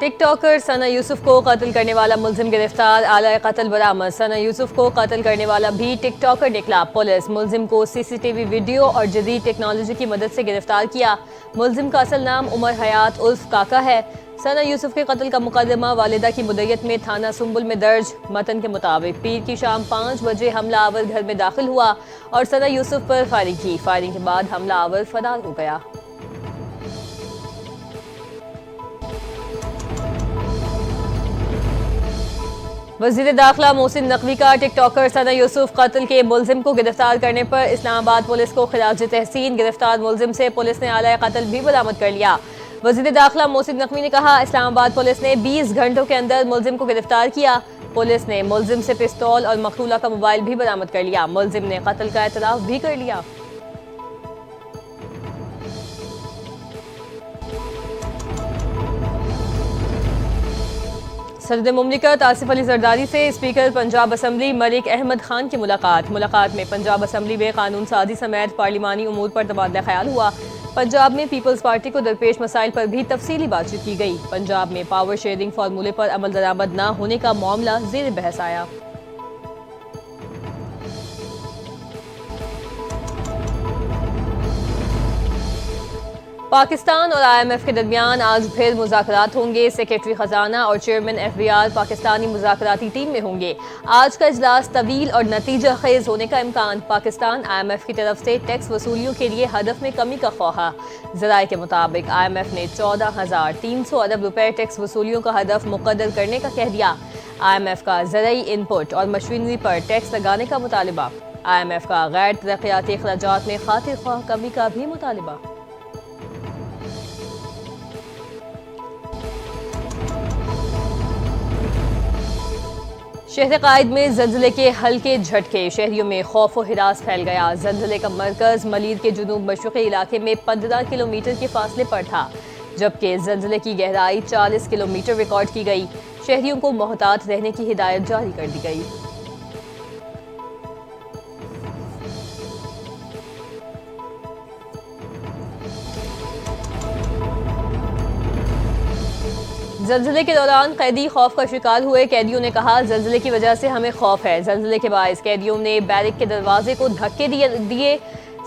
ٹک talker ثنا یوسف کو قتل کرنے والا ملزم گرفتار، آلہ قتل برآمد۔ ثنا یوسف کو قتل کرنے والا بھی ٹک ٹاکر نکلا، پولیس ملزم کو سی سی ٹی وی ویڈیو اور جدید ٹیکنالوجی کی مدد سے گرفتار کیا۔ ملزم کا اصل نام عمر حیات عرف کاکا ہے۔ ثنا یوسف کے قتل کا مقدمہ والدہ کی مدعیت میں تھانہ سنبل میں درج۔ متن کے مطابق پیر کی شام 5 بجے حملہ آور گھر میں داخل ہوا اور ثنا یوسف پر فائرنگ کی۔ فائرنگ کے بعد حملہ آور فرار ہو گیا۔ وزیر داخلہ محسن نقوی کا ٹک ٹاکر ثنا یوسف قتل کے ملزم کو گرفتار کرنے پر اسلام آباد پولیس کو خراج تحسین۔ گرفتار ملزم سے پولیس نے آلہ قتل بھی برآمد کر لیا۔ وزیر داخلہ محسن نقوی نے کہا، اسلام آباد پولیس نے 20 گھنٹوں کے اندر ملزم کو گرفتار کیا۔ پولیس نے ملزم سے پستول اور مقتولہ کا موبائل بھی برآمد کر لیا۔ ملزم نے قتل کا اعتراف بھی کر لیا۔ صدر مملکت آصف علی زرداری سے اسپیکر پنجاب اسمبلی ملک احمد خان کی ملاقات میں پنجاب اسمبلی میں قانون سازی سمیت پارلیمانی امور پر تبادلہ خیال ہوا۔ پنجاب میں پیپلز پارٹی کو درپیش مسائل پر بھی تفصیلی بات چیت کی گئی۔ پنجاب میں پاور شیئرنگ فارمولے پر عمل درآمد نہ ہونے کا معاملہ زیر بحث آیا۔ پاکستان اور آئی ایم ایف کے درمیان آج پھر مذاکرات ہوں گے۔ سیکرٹری خزانہ اور چیئرمین ایف بی آر پاکستانی مذاکراتی ٹیم میں ہوں گے۔ آج کا اجلاس طویل اور نتیجہ خیز ہونے کا امکان۔ پاکستان آئی ایم ایف کی طرف سے ٹیکس وصولیوں کے لیے ہدف میں کمی کا خواہاں۔ ذرائع کے مطابق آئی ایم ایف نے 14,300 ارب روپے ٹیکس وصولیوں کا ہدف مقرر کرنے کا کہہ دیا۔ آئی ایم ایف کا زرعی ان پٹ اور مشینری پر ٹیکس لگانے کا مطالبہ۔ آئی ایم ایف کا غیر ترقیاتی اخراجات میں خاطر خواہ کمی کا بھی مطالبہ۔ شہر قائد میں زلزلے کے ہلکے جھٹکے، شہریوں میں خوف و ہراس پھیل گیا۔ زلزلے کا مرکز ملیر کے جنوب مشرقی علاقے میں 15 کلومیٹر کے فاصلے پر تھا، جبکہ زلزلے کی گہرائی 40 کلومیٹر ریکارڈ کی گئی۔ شہریوں کو محتاط رہنے کی ہدایت جاری کر دی گئی۔ زلزلے کے دوران قیدی خوف کا شکار ہوئے۔ قیدیوں نے کہا، زلزلے کی وجہ سے ہمیں خوف ہے۔ زلزلے کے باعث قیدیوں نے بیرک کے دروازے کو دھکے دیے۔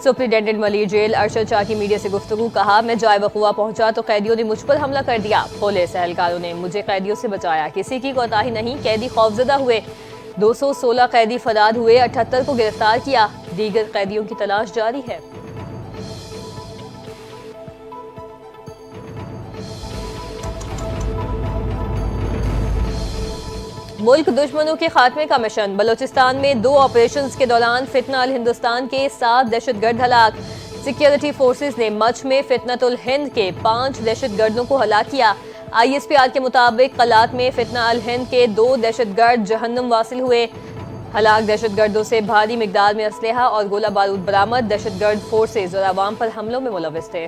سپرنٹینڈنٹ ملیر جیل ارشد شاہ کی میڈیا سے گفتگو، کہا، میں جائے وقوع پہنچا تو قیدیوں نے مجھ پر حملہ کر دیا۔ پولیس اہلکاروں نے مجھے قیدیوں سے بچایا، کسی کی کوتاہی نہیں۔ قیدی خوفزدہ ہوئے۔ 216 قیدی فرار ہوئے، 78 کو گرفتار کیا۔ دیگر قیدیوں کی تلاش جاری ہے۔ ملک دشمنوں کے خاتمے کا مشن، بلوچستان میں 2 آپریشنز کے دوران فتنہ الہندوستان کے 7 دہشت گرد ہلاک۔ سیکیورٹی فورسز نے مچھ میں فتنۃ الہند کے 5 دہشت گردوں کو ہلاک کیا۔ آئی ایس پی آر کے مطابق قلات میں فتنہ الہند کے 2 دہشت گرد جہنم واصل ہوئے۔ ہلاک دہشت گردوں سے بھاری مقدار میں اسلحہ اور گولہ بارود برآمد۔ دہشت گرد فورسز اور عوام پر حملوں میں ملوث تھے۔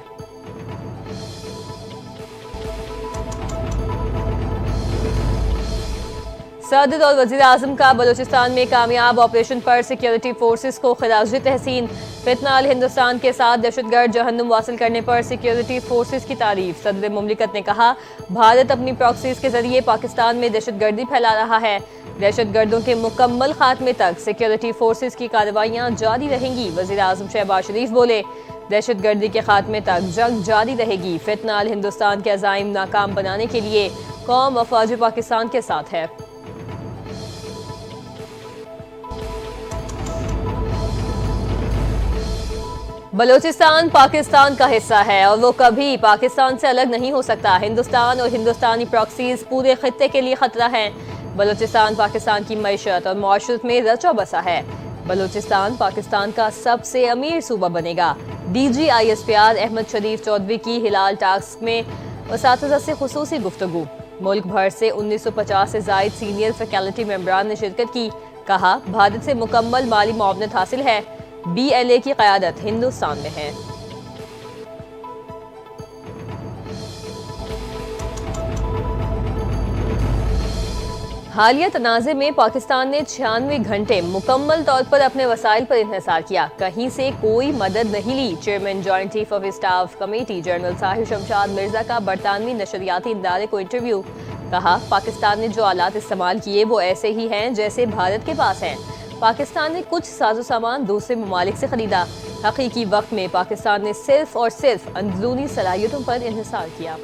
صدر اور وزیر اعظم کا بلوچستان میں کامیاب آپریشن پر سیکیورٹی فورسز کو خراج تحسین۔ فتنہ الہندوستان کے 7 دہشت گرد جہنم واصل کرنے پر سیکیورٹی فورسز کی تعریف۔ صدر مملکت نے کہا، بھارت اپنی پراکسیز کے ذریعے پاکستان میں دہشت گردی پھیلا رہا ہے۔ دہشت گردوں کے مکمل خاتمے تک سیکیورٹی فورسز کی کارروائیاں جاری رہیں گی۔ وزیر اعظم شہباز شریف بولے، دہشت گردی کے خاتمے تک جنگ جاری رہے گی۔ فتنہ الہندوستان کے عزائم ناکام بنانے کے لیے قوم افواج پاکستان کے ساتھ ہے۔ بلوچستان پاکستان کا حصہ ہے اور وہ کبھی پاکستان سے الگ نہیں ہو سکتا۔ ہندوستان اور ہندوستانی پراکسیز پورے خطے کے لیے خطرہ ہیں۔ بلوچستان پاکستان کی معیشت اور معاشرت میں رچا بسا ہے۔ بلوچستان پاکستان کا سب سے امیر صوبہ بنے گا۔ D G I S P R Ahmed Sharif Chaudhry کی ہلال ٹاسک میں اساتذہ سے خصوصی گفتگو۔ ملک بھر سے 1950 سے زائد سینئر فیکلٹی ممبران نے شرکت کی۔ کہا، بھارت سے مکمل مالی معاونت حاصل ہے۔ بی ایل اے کی قیادت ہندوستان میں ہے۔ حالیہ تنازع میں پاکستان نے 96 گھنٹے مکمل طور پر اپنے وسائل پر انحصار کیا، کہیں سے کوئی مدد نہیں لی۔ Chairman joint chief of staff committee general Tahir Shamshad Mirza کا برطانوی نشریاتی ادارے کو انٹرویو۔ کہا، پاکستان نے جو آلات استعمال کیے وہ ایسے ہی ہیں جیسے بھارت کے پاس ہیں۔ پاکستان نے کچھ ساز و سامان دوسرے ممالک سے خریدا۔ حقیقی وقت میں پاکستان نے صرف اور صرف اندرونی صلاحیتوں پر انحصار کیا۔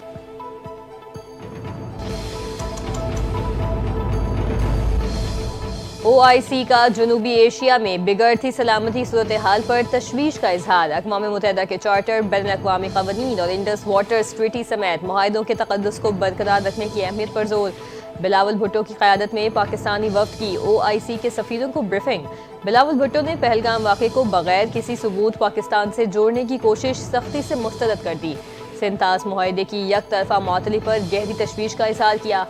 OIC کا جنوبی ایشیا میں بگڑتی سلامتی صورتحال پر تشویش کا اظہار۔ اقوام متحدہ کے چارٹر، بین الاقوامی قوانین اور انڈس واٹرز ٹریٹی سمیت معاہدوں کے تقدس کو برقرار رکھنے کی اہمیت پر زور۔ بلاول بھٹو کی قیادت میں پاکستانی وفد کی OIC کے سفیروں کو بریفنگ۔ بلاول بھٹو نے پہلگام واقعے کو بغیر کسی ثبوت پاکستان سے جوڑنے کی کوشش سختی سے مسترد کر دی۔ سنتاس معاہدے کی یک طرفہ معطلی پر گہری تشویش کا اظہار کیا۔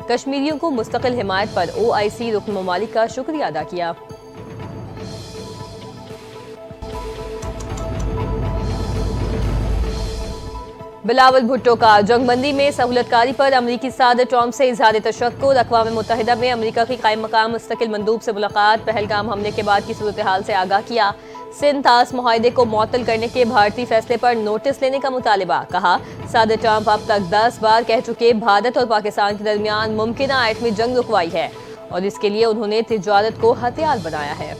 کشمیریوں کو مستقل حمایت پر OIC رکن ممالک کا شکریہ ادا کیا۔ بلاول بھٹو کا جنگ بندی میں سہولت کاری پر امریکی صدر ٹرمپ سے اظہار تشکر۔ اقوام متحدہ میں امریکہ کی قائم مقام مستقل مندوب سے ملاقات۔ پہلگام حملے کے بعد کی صورتحال سے آگاہ کیا۔ سنتاس معاہدے کو معطل کرنے کے بھارتی فیصلے پر نوٹس لینے کا مطالبہ۔ کہا، صدر ٹرمپ اب تک 10 بار کہہ چکے بھارت اور پاکستان کے درمیان ممکنہ ایٹمی جنگ رکوائی ہے اور اس کے لیے انہوں نے تجارت کو ہتھیار بنایا ہے۔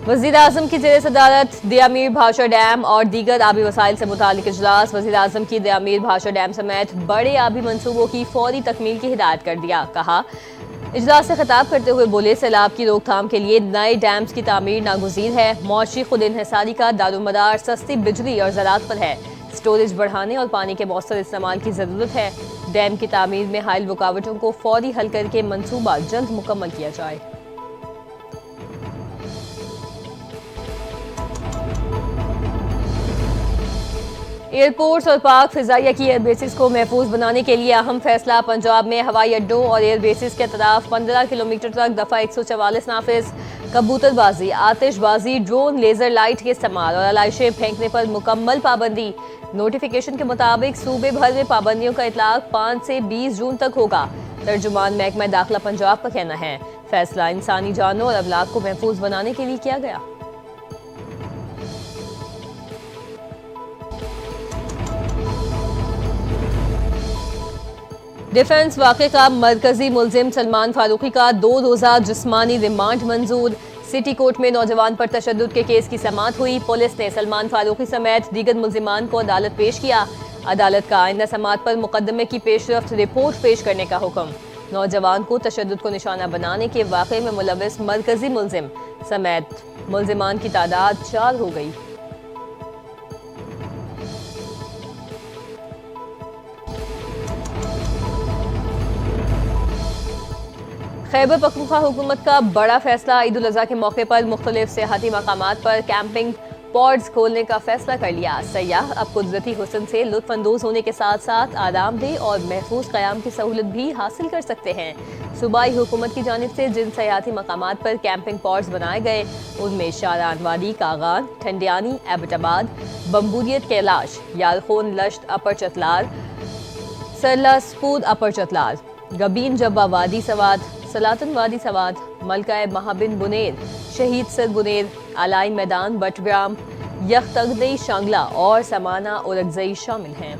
وزیر اعظم کی زیر صدارت دیامیر بھاشا ڈیم اور دیگر آبی وسائل سے متعلق اجلاس۔ وزیر اعظم کی دیامیر بھاشا ڈیم سمیت بڑے آبی منصوبوں کی فوری تکمیل کی ہدایت کر دیا۔ کہا، اجلاس سے خطاب کرتے ہوئے بولے، سیلاب کی روک تھام کے لیے نئے ڈیمز کی تعمیر ناگزیر ہے۔ معاشی خود انحصاری کا دارومدار سستی بجلی اور زراعت پر ہے۔ سٹوریج بڑھانے اور پانی کے مؤثر استعمال کی ضرورت ہے۔ ڈیم کی تعمیر میں حائل رکاوٹوں کو فوری حل کر کے منصوبہ جلد مکمل کیا جائے۔ ایئرپورٹس اور پاک فضائیہ کی ایئر بیسز کو محفوظ بنانے کے لیے اہم فیصلہ۔ پنجاب میں ہوائی اڈوں اور ایئر بیسز کے اطراف 15 کلومیٹر تک دفعہ 144 نافذ۔ کبوتر بازی، آتش بازی، ڈرون، لیزر لائٹ کے استعمال اور علائشیں پھینکنے پر مکمل پابندی۔ نوٹیفیکیشن کے مطابق صوبے بھر میں پابندیوں کا اطلاق 5 سے 20 جون تک ہوگا۔ ترجمان محکمہ داخلہ پنجاب کا کہنا ہے، فیصلہ انسانی جانوں اور املاک کو محفوظ بنانے کے لیے کیا گیا۔ ڈیفنس واقعے کا مرکزی ملزم سلمان فاروقی کا 2 روزہ جسمانی ریمانڈ منظور۔ سٹی کورٹ میں نوجوان پر تشدد کے کیس کی سماعت ہوئی۔ پولیس نے سلمان فاروقی سمیت دیگر ملزمان کو عدالت پیش کیا۔ عدالت کا آئندہ سماعت پر مقدمے کی پیش رفت رپورٹ پیش کرنے کا حکم۔ نوجوان کو تشدد کو نشانہ بنانے کے واقعے میں ملوث مرکزی ملزم سمیت ملزمان کی تعداد 4 ہو گئی۔ خیبر پختونخوا حکومت کا بڑا فیصلہ، عید الاضحیٰ کے موقع پر مختلف سیاحتی مقامات پر کیمپنگ پوڈز کھولنے کا فیصلہ کر لیا۔ سیاح اب قدرتی حسن سے لطف اندوز ہونے کے ساتھ ساتھ آرام دہ اور محفوظ قیام کی سہولت بھی حاصل کر سکتے ہیں۔ صوبائی حکومت کی جانب سے جن سیاحتی مقامات پر کیمپنگ پوڈز بنائے گئے ان میں شاران وادی کاغان، ٹھنڈیانی، ایبٹ آباد، بمبوریت کیلاش، یارخون لشت اپر چتلار، سرلا سپود اپر چتلار، گبین جبہ وادی سوات، سلاطن وادی سوات، ملکہ مہابن بنیر، شہید سر بنیر، آلائی میدان بٹگرام، یختگدئی شانگلہ اور سمانہ اورکزئی شامل ہیں۔